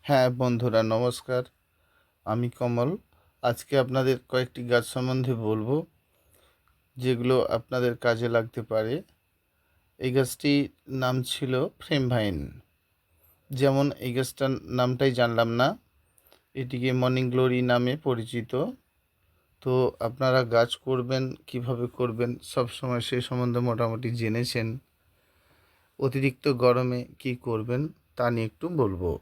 হ্যাঁ বন্ধুরা, নমস্কার। আমি কমল। আজকে আপনাদের কয়েকটি গাছ সম্বন্ধে বলবো, যেগুলো আপনাদের কাজে লাগতে পারে। এই গাছটির নাম ছিল ফ্রেম ভাইন। যেমন এই গাছটার নামটাই জানলাম না, এটিকে মর্নিং গ্লোরি নামে পরিচিত। তো আপনারা গাছ করবেন, কিভাবে করবেন, সব সময় সে সম্বন্ধে মোটামুটি জেনেছেন। অতিরিক্ত গরমে কি করবেন তা নিয়ে একটু বলবো।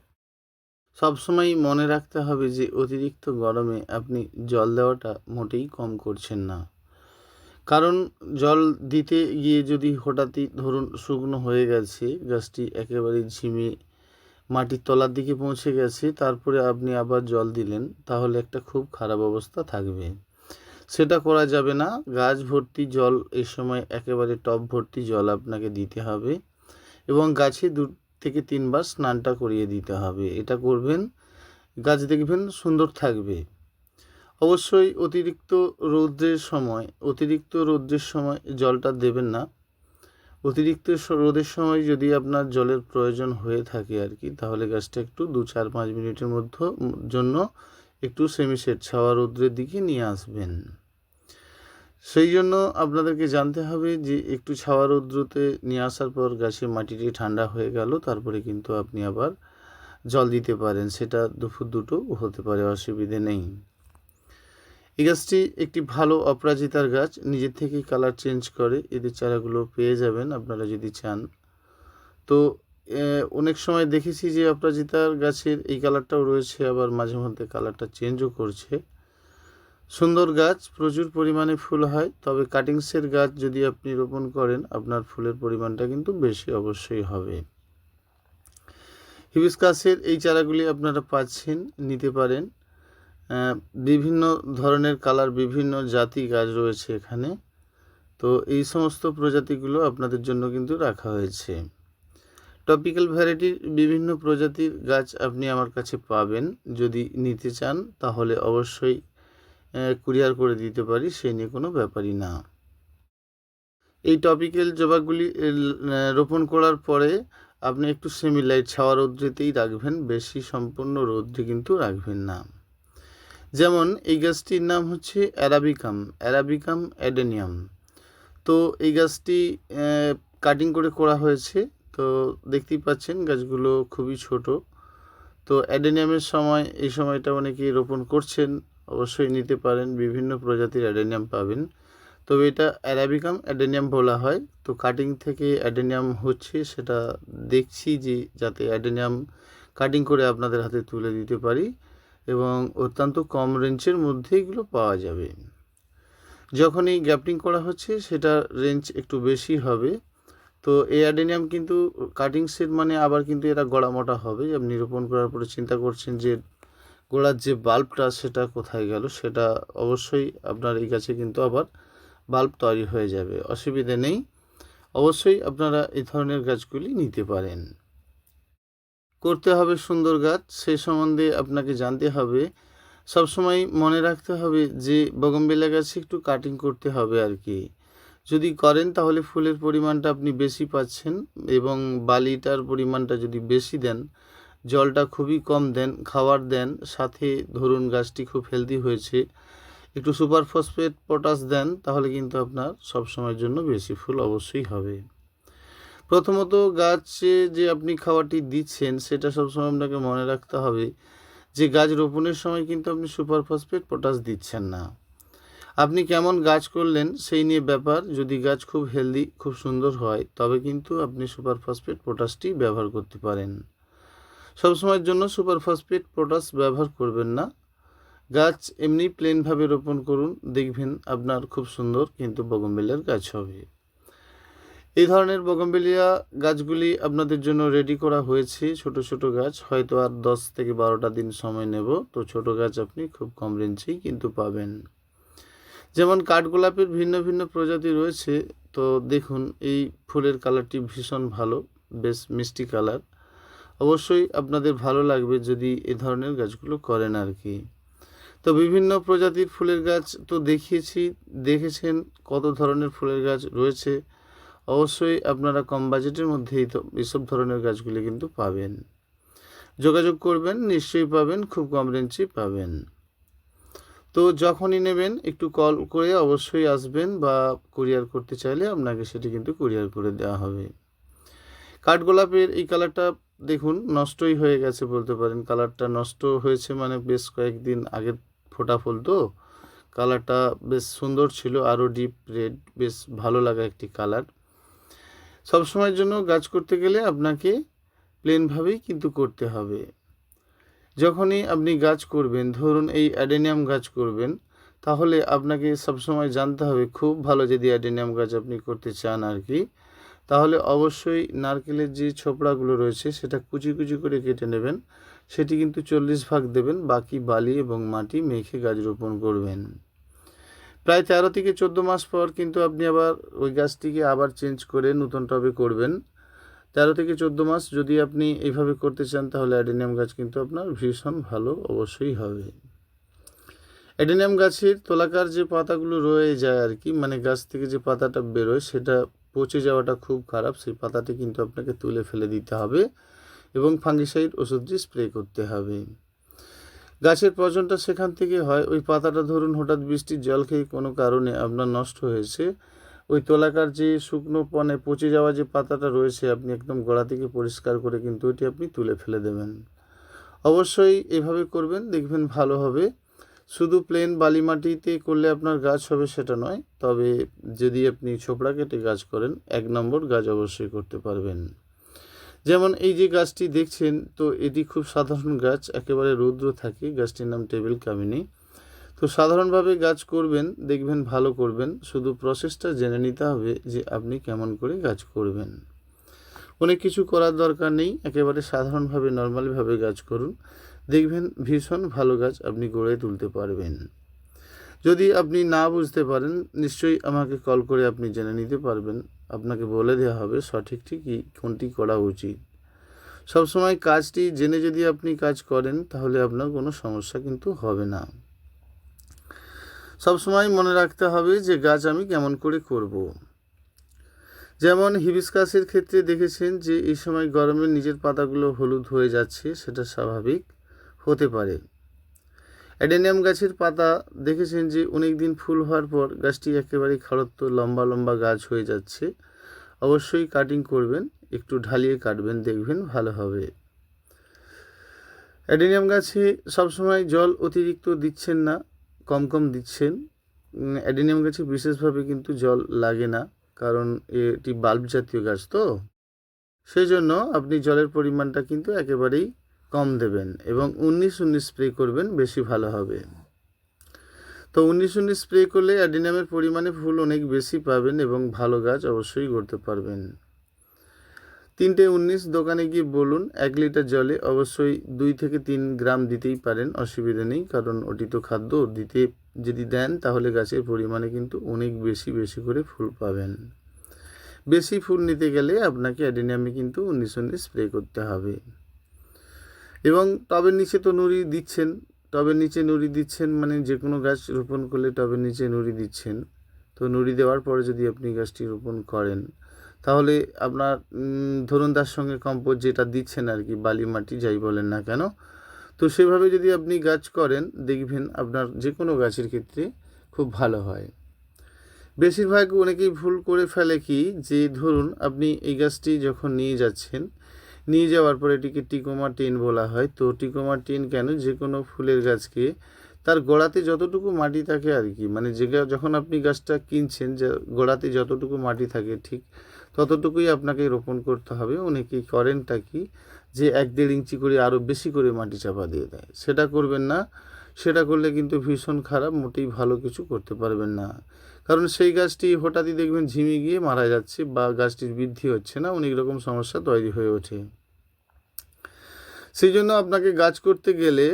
সবসময় মনে রাখতে হবে যে অতিরিক্ত গরমে আপনি জল দেওয়াটা মোটেই কম করছেন না। কারণ জল দিতে গিয়ে যদি হঠাৎই ধরুন শুকনো হয়ে গেছে, গাছটি একেবারে ঝিমে মাটির তলার দিকে পৌঁছে গেছে, তারপরে আপনি আবার জল দিলেন, তাহলে একটা খুব খারাপ অবস্থা থাকবে। সেটা করা যাবে না। গাছ ভর্তি জল এই সময় একেবারে টব ভর্তি জল আপনাকে দিতে হবে এবং গাছে 2 থেকে 3 বার স্নানটা করিয়ে দিতে হবে। এটা করবেন, গাছ দেখবেন সুন্দর থাকবে। অবশ্যই অতিরিক্ত রৌদ্রের সময় জলটা দেবেন না। অতিরিক্ত রোদের সময় যদি আপনার জলের প্রয়োজন হয়ে থাকে আর কি, তাহলে গাছটা একটু 2-4-5 মিনিটের জন্য একটু সেমিশেড ছাওয়া রৌদ্রের দিকে নিয়ে আসবেন। সেই জন্য আপনাদেরকে জানতে হবে যে একটু ছাওয়া রৌদ্রতে নিয়ে আসার পর গাছের মাটিটি ঠান্ডা হয়ে গেল, তারপরে কিন্তু আপনি আবার জল দিতে পারেন। সেটা দুপুর 2টো হতে পারে, অসুবিধে নেই। এই গাছটি একটি ভালো অপরাজিতার গাছ, নিজের থেকেই কালার চেঞ্জ করে। এদের চারাগুলো পেয়ে যাবেন আপনারা যদি চান। তো অনেক সময় দেখেছি যে অপরাজিতার গাছের এই কালারটাও রয়েছে, আবার মাঝে মধ্যে কালারটা চেঞ্জও করছে। সুন্দর গাছ, প্রচুর পরিমাণে ফুল হয়। তবে কাটিংসের গাছ যদি আপনি রোপণ করেন, আপনার ফুলের পরিমাণটা কিন্তু বেশি অবশ্যই হবে। হিবিস্কাসের এই চারাগুলি আপনারা পাচ্ছেন, নিতে পারেন। বিভিন্ন ধরনের কালার, বিভিন্ন জাতি গাছ রয়েছে এখানে। তো এই সমস্ত প্রজাতিগুলো আপনাদের জন্য কিন্তু রাখা হয়েছে। টপিক্যাল ভ্যারাইটির বিভিন্ন প্রজাতির গাছ আপনি আমার কাছে পাবেন। যদি নিতে চান তাহলে অবশ্যই কুরিয়ার করে দিতে পারি, সে নিয়ে কোনো ব্যাপারই না। এই টপিক্যাল জবাগুলি রোপণ করার পরে আপনি একটু সেমি লাইট ছাওয়া রৌদ্রেতেই রাখবেন, বেশি সম্পূর্ণ রৌদ্রে কিন্তু রাখবেন না। যেমন এই গাছটির নাম হচ্ছে অ্যারাবিকাম অ্যাডেনিয়াম। তো এই গাছটি কাটিং করে করা হয়েছে। তো দেখতেই পাচ্ছেন গাছগুলো খুবই ছোট। তো অ্যাডেনিয়ামের এই সময়টা অনেকেই রোপণ করছেন, অবশ্যই নিতে পারেন। বিভিন্ন প্রজাতির অ্যাডেনিয়াম পাবেন, তবে এটা অ্যারাবিকাম অ্যাডেনিয়াম বলা হয়। তো কাটিং থেকে অ্যাডেনিয়াম হচ্ছে, সেটা দেখছি যে যাতে অ্যাডেনিয়াম কাটিং করে আপনাদের হাতে তুলে দিতে পারি, এবং অত্যন্ত কম রেঞ্জের মধ্যে এগুলো পাওয়া যাবে। যখনই গ্যাপটিং করা হচ্ছে সেটা রেঞ্জ একটু বেশি হবে। তো এই অ্যাডেনিয়াম কিন্তু কাটিং সেট মানে আবার কিন্তু এরা গোড়া মোটা হবে। আপনি রোপণ করার পরে চিন্তা করছেন যে গোড়ার যে বাল্বটা সেটা কোথায় গেল, সেটা অবশ্যই আপনার এই গাছে কিন্তু আবার বাল্ব তৈরি হয়ে যাবে, অসুবিধে নেই। অবশ্যই আপনারা এই ধরনের গাছগুলি নিতে পারেন। করতে হবে সুন্দর গাছ, সেই সম্বন্ধে আপনাকে জানতে হবে। সবসময় মনে রাখতে হবে যে বগনভিলা গাছে একটু কাটিং করতে হবে আর কি। যদি করেন তাহলে ফুলের পরিমাণটা আপনি বেশি পাচ্ছেন, এবং বালিটার পরিমাণটা যদি বেশি দেন, জলটা খুবই কম দেন, খাবার দেন, সাথে ধরুন গাছটি খুব হেলদি হয়েছে, একটু সুপার ফসফেট পটাশ দেন, তাহলে কিন্তু আপনার সব সময়ের জন্য বেশি ফুল অবশ্যই হবে। প্রথমত গাছে যে আপনি খাবারটি দিচ্ছেন সেটা সবসময় আপনাকে মনে রাখতে হবে যে গাছ রোপণের সময় কিন্তু আপনি সুপার ফসফেট পটাশ দিচ্ছেন না। আপনি কেমন গাছ করলেন সেই নিয়ে ব্যাপার। যদি গাছ খুব হেলদি, খুব সুন্দর হয়, তবে কিন্তু আপনি সুপার ফসফেট পটাশটি ব্যবহার করতে পারেন। সবসময়ের জন্য সুপার ফসফেট পটাশ ব্যবহার করবেন না। গাছ এমনি প্লেনভাবে রোপণ করুন, দেখবেন আপনার খুব সুন্দর কিন্তু বগনভিলিয়ার গাছ হবে। এই ধরনের বগনভিলিয়া গাছগুলি আপনাদের জন্য রেডি করা হয়েছে। ছোট ছোট গাছ, হয়তো আর 10 থেকে 12টা দিন সময় নেব। তো ছোট গাছ আপনি খুব কম রেঞ্জেই কিন্তু পাবেন। যেমন কাঠগোলাপের ভিন্ন ভিন্ন প্রজাতি রয়েছে। তো দেখুন এই ফুলের কালারটি ভীষণ ভালো, বেশ মিষ্টি কালার। অবশ্যই আপনাদের ভালো লাগবে যদি এ ধরনের গাছগুলো করেন আর কি। তো বিভিন্ন প্রজাতির ফুলের গাছ তো দেখেছেন কত ধরনের ফুলের গাছ রয়েছে। অবশ্যই আপনারা কম বাজেটের মধ্যেই তো এসব ধরনের গাছগুলি কিন্তু পাবেন। যোগাযোগ করবেন, নিশ্চয়ই পাবেন, খুব কম রেঞ্জে পাবেন। তো যখনই নেবেন একটু কল করে অবশ্যই আসবেন, বা কুরিয়ার করতে চাইলে আপনাকে সেটি কিন্তু কুরিয়ার করে দেওয়া হবে। কাঠগোলাপের এই কালারটা দেখুন নষ্টই হয়ে গেছে বলতে পারেন। কালারটা নষ্ট হয়েছে মানে বেশ কয়েকদিন আগের ফোটা ফুল, তো কালারটা বেশ সুন্দর ছিল, আরও ডিপ রেড, বেশ ভালো লাগা একটি কালার। সবসময়ের জন্য গাছ করতে গেলে আপনাকে প্লেনভাবেই কিন্তু করতে হবে। যখনই আপনি গাছ করবেন, ধরুন এই অ্যাডেনিয়াম গাছ করবেন, তাহলে আপনাকে সবসময় জানতে হবে, খুব ভালো যদি অ্যাডেনিয়াম গাছ আপনি করতে চান আর কি, তাহলে অবশ্যই নারকেলের যে ছোবড়াগুলো রয়েছে সেটা কুচি কুচি করে কেটে নেবেন। সেটি কিন্তু 40 ভাগ দেবেন, বাকি বালি এবং মাটি মেখে গাছ রোপণ করবেন। প্রায় 13 থেকে 14 মাস পর কিন্তু আপনি আবার ওই গাছটিকে আবার চেঞ্জ করে নতুন টবে করবেন। 13 থেকে 14 মাস যদি আপনি এইভাবে করতে চান, তাহলে অ্যাডেনিয়াম গাছ কিন্তু আপনার ভীষণ ভালো অবশ্যই হবে। অ্যাডেনিয়াম গাছের তোলাকার যে পাতাগুলো রয়ে যায় আর কি, মানে গাছ থেকে যে পাতাটা বেরোয় সেটা পচে যাওয়াটা খুব খারাপ, সেই পাতাটি কিন্তু আপনাকে তুলে ফেলে দিতে হবে এবং ফাঙ্গিসাইড ওষুধটি স্প্রে করতে হবে। গাছের পচনটা সেখান থেকে হয়, ওই পাতাটা ধরুন হঠাৎ বৃষ্টির জল খেয়ে কোনো কারণে আপনার নষ্ট হয়েছে, ওই তোলাকার যে শুকনো পনে পচে যাওয়া যে পাতাটা রয়েছে, আপনি একদম গোড়া থেকে পরিষ্কার করে কিন্তু ওইটি আপনি তুলে ফেলে দেবেন। অবশ্যই এভাবে করবেন, দেখবেন ভালো হবে। শুধু প্লেন বালি মাটিতে করলে আপনার গাছ হবে সেটা নয়, তবে যদি আপনি ছোবড়া কেটে গাছ করেন 1 নম্বর গাছ অবশ্যই করতে পারবেন। যেমন এই যে গাছটি দেখছেন, তো এটি খুব সাধারণ গাছ, একেবারে রৌদ্র থাকে, গাছটির নাম টেবিল কামিনী। তো সাধারণভাবে গাছ করবেন, দেখবেন ভালো করবেন, শুধু প্রসেসটা জেনে নিতে হবে যে আপনি কেমন করে গাছ করবেন। অনেক কিছু করার দরকার নেই, একেবারে সাধারণভাবে নর্মালিভাবে গাছ করুন, দেখবেন ভীষণ ভালো গাছ আপনি গড়ে তুলতে পারবেন। যদি আপনি না বুঝতে পারেন, নিশ্চয়ই আমাকে কল করে আপনি জেনে নিতে পারবেন, আপনাকে বলে দেওয়া হবে সঠিক ঠিকই কোনটি করা উচিত। সবসময় কাজটি জেনে যদি আপনি কাজ করেন, তাহলে আপনার কোনো সমস্যা কিন্তু হবে না। সবসময় মনে রাখতে হবে যে গাছ আমি কেমন করে করব। যেমন হিবিস্কাসের ক্ষেত্রে দেখেছেন যে এই সময় গরমে নিজের পাতাগুলো হলুদ হয়ে যাচ্ছে, সেটা স্বাভাবিক হতে পারে। অ্যাডেনিয়াম গাছের পাতা দেখেছেন যে অনেক দিন ফুল হওয়ার পর গাছটি একেবারে খাড়ত্ব লম্বা লম্বা গাছ হয়ে যাচ্ছে। অবশ্যই কাটিং করবেন, একটু ঢালিয়ে কাটবেন, দেখবেন ভালো হবে। অ্যাডেনিয়াম গাছে সবসময় জল অতিরিক্ত দিচ্ছেন না, কম কম দিচ্ছেন। অ্যাডেনিয়াম গাছে বিশেষভাবে কিন্তু জল লাগে না, কারণ এটি বাল্ব জাতীয় গাছ, তো সেই জন্য আপনি জলের পরিমাণটা কিন্তু একেবারেই কম দেবেন এবং 19-19 স্প্রে করবেন, বেশি ভালো হবে। তো 19-19 স্প্রে করলে অ্যাডেনিয়ামের পরিমাণে ফুল অনেক বেশি পাবেন এবং ভালো গাছ অবশ্যই করতে পারবেন। 3-19 দোকানে গিয়ে বলুন 1 লিটার জলে অবশ্যই 2 থেকে 3 গ্রাম দিতেই পারেন, অসুবিধা নেই, কারণ ওটি তো খাদ্য, দিতে যদি দেন তাহলে গাছের পরিমাণে কিন্তু অনেক বেশি বেশি করে ফুল পাবেন। বেশি ফুল নিতে গেলে আপনাকে অ্যাডেনিয়ামে কিন্তু 19-19 স্প্রে করতে হবে। এবং টবের নিচে তো নুড়ি দিচ্ছেন, টবের নিচে নুড়ি দিচ্ছেন মানে যে কোনো গাছ রোপণ করলে টবের নিচে নুড়ি দিচ্ছেন। তো নুড়ি দেওয়ার পরে যদি আপনি গাছটি রোপণ করেন, তাহলে আপনার ধরুন তার সঙ্গে কম্পোস্ট যেটা দিচ্ছেন আর কি, বালি মাটি যাই বলেন না কেন, তো সেভাবে যদি আপনি গাছ করেন, দেখবেন আপনার যে কোনো গাছের ক্ষেত্রে খুব ভালো হয়। বেশিরভাগ অনেকেই ভুল করে ফেলে কি, যে ধরুন আপনি এই গাছটি যখন নিয়ে যাচ্ছেন, নিয়ে যাওয়ার পর এটিকে টিকোমা টেন বলা হয়। তো টিকোমা টেন কেন, যে কোনো ফুলের গাছকে তার গোড়াতে যতটুকু মাটি থাকে আর কি, মানে যখন আপনি গাছটা কিনছেন, যে গোড়াতে যতটুকু মাটি থাকে ঠিক ততটুকুই আপনাকে রোপণ করতে হবে। অনেকেই করেনটা কি, যে 1-1.5 ইঞ্চি করে আরও বেশি করে মাটি চাপা দিয়ে দেয়, সেটা করবেন না। সেটা করলে কিন্তু ভীষণ খারাপ, মোটেই ভালো কিছু করতে পারবেন না, কারণ সেই গাছটি হঠাৎই দেখবেন ঝিমে গিয়ে মারা যাচ্ছে বা গাছটির বৃদ্ধি হচ্ছে না, অনেক রকম সমস্যা তৈরি হয়ে ওঠে। সেই জন্য আপনাকে গাছ করতে গেলে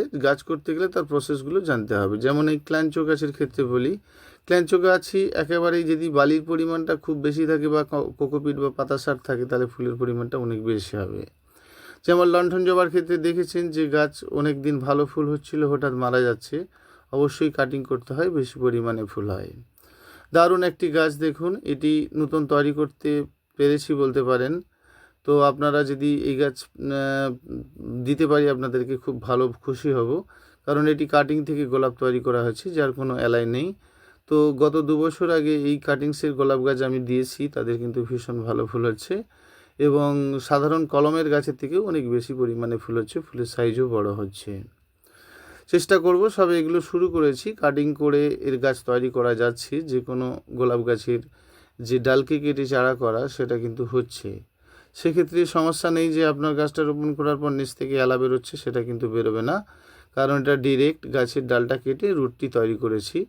তার প্রসেসগুলো জানতে হবে। যেমন এই ক্ল্যাঞ্চো গাছের ক্ষেত্রে বলি, ক্ল্যাঞ্চো গাছই একেবারেই যদি বালির পরিমাণটা খুব বেশি থাকে বা কোকোপিট বা পাতাসার থাকে, তাহলে ফুলের পরিমাণটা অনেক বেশি হবে। যেমন লণ্ঠন জবার ক্ষেত্রে দেখেছেন যে গাছ অনেক দিন ভালো ফুল হচ্ছিল, হঠাৎ মারা যাচ্ছে, অবশ্যই কাটিং করতে হয়, বেশি পরিমাণে ফুল হয়। দারুণ একটি গাছ দেখুন, এটি নতুন তৈরি করতে পেরেছি বলতে পারেন। তো আপনারা যদি এই গাছ দিতে পারি আপনাদেরকে খুব ভালো খুশি হব, কারণ এটি কাটিং থেকে গোলাপ তৈরি করা হয়েছে, যার কোনো এলাই নেই। তো গত 2 বছর আগে এই কাটিংসের গোলাপ গাছ আমি দিয়েছি, তাদের কিন্তু ভীষণ ভালো ফুল হচ্ছে এবং সাধারণ কলমের গাছের থেকেও অনেক বেশি পরিমাণে ফুল হচ্ছে, ফুলের সাইজও বড় হচ্ছে। চেষ্টা করব, সবে এগুলো শুরু করেছি, কাটিং করে এর গাছ তৈরি করা যাচ্ছে। যে কোনো গোলাপ গাছের যে ডালকে কেটে চারা করা সেটা কিন্তু হচ্ছে। সেক্ষেত্রে সমস্যা নেই যে আপনার গাছটা রোপণ করার পর নিচ থেকে এলা বেরোচ্ছে, সেটা কিন্তু বেরোবে না, কারণ এটা ডিরেক্ট গাছের ডালটা কেটে রুটটি তৈরি করেছি।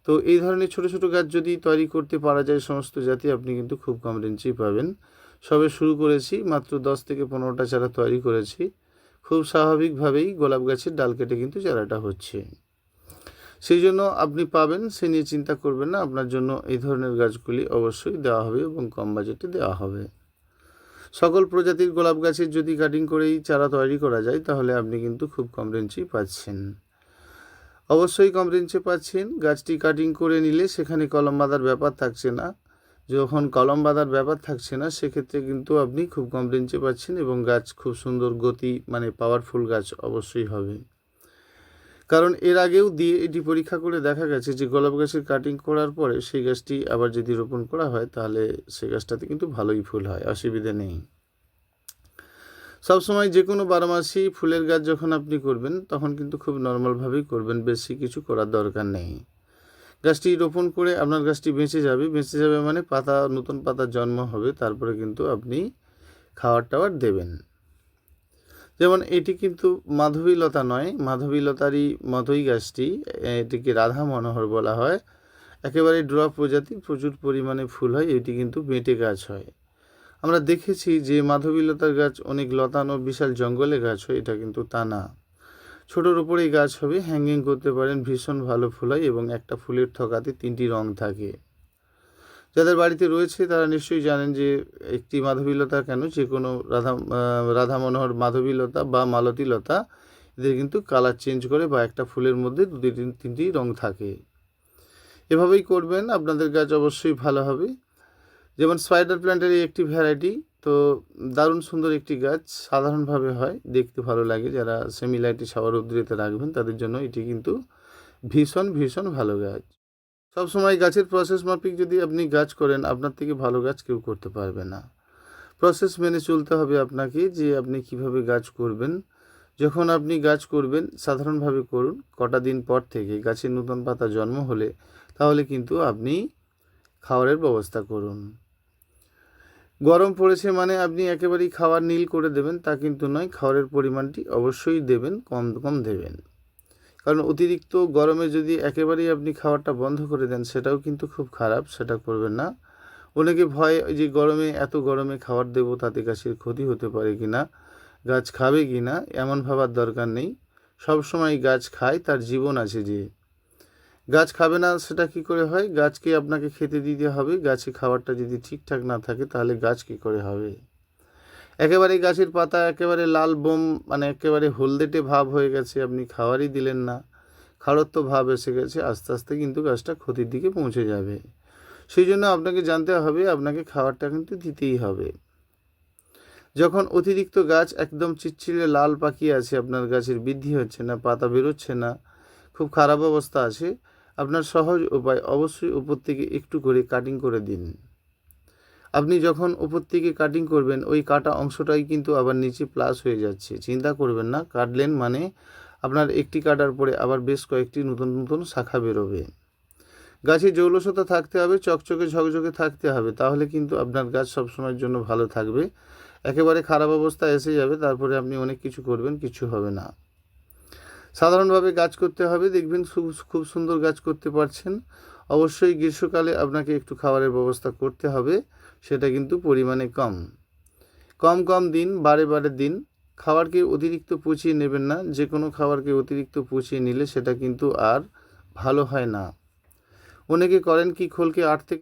তো এই ধরনের ছোট ছোট গাছ যদি তৈরি করতে পারা যায় সমস্ত জাতি, আপনি কিন্তু খুব কম রেঞ্জেই পাবেন। সবে শুরু করেছি, মাত্র 10 থেকে 15টা চারা তৈরি করেছি। খুব স্বাভাবিকভাবেই গোলাপ গাছের ডাল কেটে কিন্তু চারাটা হচ্ছে। সেই জন্য আপনি পাবেন, সে নিয়ে চিন্তা করবেন না। আপনার জন্য এই ধরনের গাছগুলি অবশ্যই দেওয়া হবে এবং কম বাজেটে দেওয়া হবে। সকল প্রজাতির গোলাপ গাছের যদি কাটিং করেই চারা তৈরি করা যায়, তাহলে আপনি কিন্তু খুব কম রেঞ্জেই পাচ্ছেন। অবশ্যই কম রেঞ্জে পাচ্ছেন। গাছটি কাটিং করে নিলে সেখানে কলম বাঁধার ব্যাপার থাকছে না। যখন কলম বাঁধার ব্যাপার থাকছে না, সেক্ষেত্রে কিন্তু আপনি খুব কম রেঞ্জে পাচ্ছেন এবং গাছ খুব সুন্দর গতি, মানে পাওয়ারফুল গাছ অবশ্যই হবে। কারণ এর আগেও দিয়ে এটি পরীক্ষা করে দেখা গেছে যে গোলাপ গাছের কাটিং করার পরে সেই গাছটি আবার যদি রোপণ করা হয়, তাহলে সেই গাছটাতে কিন্তু ভালোই ফুল হয়, অসুবিধা নেই। সবসময় যে কোনো 12 মাসি ফুলের গাছ যখন আপনি করবেন, তখন কিন্তু খুব নর্মালভাবেই করবেন, বেশি কিছু করার দরকার নেই। গাছটি রোপণ করে আপনার গাছটি বেঁচে যাবে মানে পাতা, নতুন পাতার জন্ম হবে, তারপরে কিন্তু আপনি খাবার টাবার দেবেন। যেমন এটি কিন্তু মাধবীলতা নয়, মাধবীলতারই মতোই গাছটি, এটিকে রাধা মনোহর বলা হয়। একেবারে ড্রপ প্রজাতির, প্রচুর পরিমাণে ফুল হয়, এটি কিন্তু বেঁটে গাছ হয়। আমরা দেখেছি যে মাধবীলতার গাছ অনেক লতানো বিশাল জঙ্গলে গাছ হয়, এটা কিন্তু তা না। ছোটোর উপরেই গাছ হবে, হ্যাঙ্গিং করতে পারেন, ভীষণ ভালো ফুল হয় এবং একটা ফুলের থকাতে 3টি রং থাকে। যাদের বাড়িতে রয়েছে তারা নিশ্চয়ই জানেন যে একটি মাধবীলতা কেন, যে কোনো রাধা মনোহর মাধবীলতা বা মালতীলতা, এদের কিন্তু কালার চেঞ্জ করে বা একটা ফুলের মধ্যে 2-3টি রং থাকে। এভাবেই করবেন, আপনাদের গাছ অবশ্যই ভালো হবে। যেমন স্পাইডার প্ল্যান্টের একটি ভ্যারাইটি, তো দারুণ সুন্দর একটি গাছ, সাধারণভাবে হয়, দেখতে ভালো লাগে। যারা সেমি লাইটে শাওয়ার উদ্রিতে রাখবেন তাদের জন্য এটি কিন্তু ভীষণ ভীষণ ভালো গাছ। সবসময় গাছের প্রসেস মাফিক যদি আপনি গাছ করেন, আপনার থেকে ভালো গাছ কেউ করতে পারবে না। প্রসেস মেনে চলতে হবে আপনাকে, যে আপনি কিভাবে গাছ করবেন। যখন আপনি গাছ করবেন সাধারণভাবে করুন, কটা দিন পর থেকে গাছের নতুন পাতা জন্ম হলে তাহলে কিন্তু আপনি খাবারের ব্যবস্থা করুন। গরম পড়েছে মানে আপনি একেবারেই খাবার নীল করে দেবেন তা কিন্তু নয়, খাবারের পরিমাণটি অবশ্যই দেবেন, কম কম দেবেন। কারণ অতিরিক্ত গরমে যদি একেবারেই আপনি খাবারটা বন্ধ করে দেন, সেটাও কিন্তু খুব খারাপ, সেটা করবেন না। অনেকে ভয় যে গরমে, এত গরমে খাবার দেবো তাতে গাছের ক্ষতি হতে পারে কি না, গাছ খাবে কি না, এমন ভাবার দরকার নেই। সব সময় গাছ খায়, তার জীবন আছে। যে গাছ খাবে না সেটা কি করে হয়? গাছকে আপনাকে খেতে দিতে হবে। গাছে খাবারটা যদি ঠিকঠাক না থাকে তাহলে গাছ কী করে হবে? একেবারে গাছের পাতা একেবারে লাল বোম, মানে একেবারে হলদেটে ভাব হয়ে গেছে, আপনি খাবারই দিলেন না, খাড়ত্ব ভাব এসে গেছে, আস্তে আস্তে কিন্তু গাছটা ক্ষতির দিকে পৌঁছে যাবে। সেই জন্য আপনাকে জানতে হবে, আপনাকে খাবারটা কিন্তু দিতেই হবে। যখন অতিরিক্ত গাছ একদম চিচ্ছিলে লাল পাকিয়ে আছে, আপনার গাছের বৃদ্ধি হচ্ছে না, পাতা বেরোচ্ছে না, খুব খারাপ অবস্থা আছে, আপনার সহজ উপায়, অবশ্যই উপর থেকে একটু করে কাটিং করে দিন। আপনি যখন উপর থেকে কাটিং করবেন, ওই কাটা অংশটাই কিন্তু আবার নিচে প্লাস হয়ে যাচ্ছে। চিন্তা করবেন না, কাটলেন মানে আপনার একটি কাটার পরে আবার বেশ কয়েকটি নতুন নতুন শাখা বেরোবে। গাছে জৌলসতা থাকতে হবে, চকচকে ঝকঝকে থাকতে হবে, তাহলে কিন্তু আপনার গাছ সবসময়ের জন্য ভালো থাকবে। একেবারে খারাপ অবস্থা এসে যাবে, তারপরে আপনি অনেক কিছু করবেন, কিছু হবে না। সাধারণভাবে গাছ করতে হবে, দেখবেন খুব সুন্দর গাছ করতে পারছেন। অবশ্যই গ্রীষ্মকালে আপনাকে একটু খাবারের ব্যবস্থা করতে হবে, সেটা কিন্তু পরিমাণে কম কম দিন, বারে দিন। খাবারকে অতিরিক্ত পচিয়ে নেবেন না, যে কোনো খাবারকে অতিরিক্ত পচিয়ে নিলে সেটা কিন্তু আর ভালো হয় না। অনেকে করেন কি, খোলকে 8 থেকে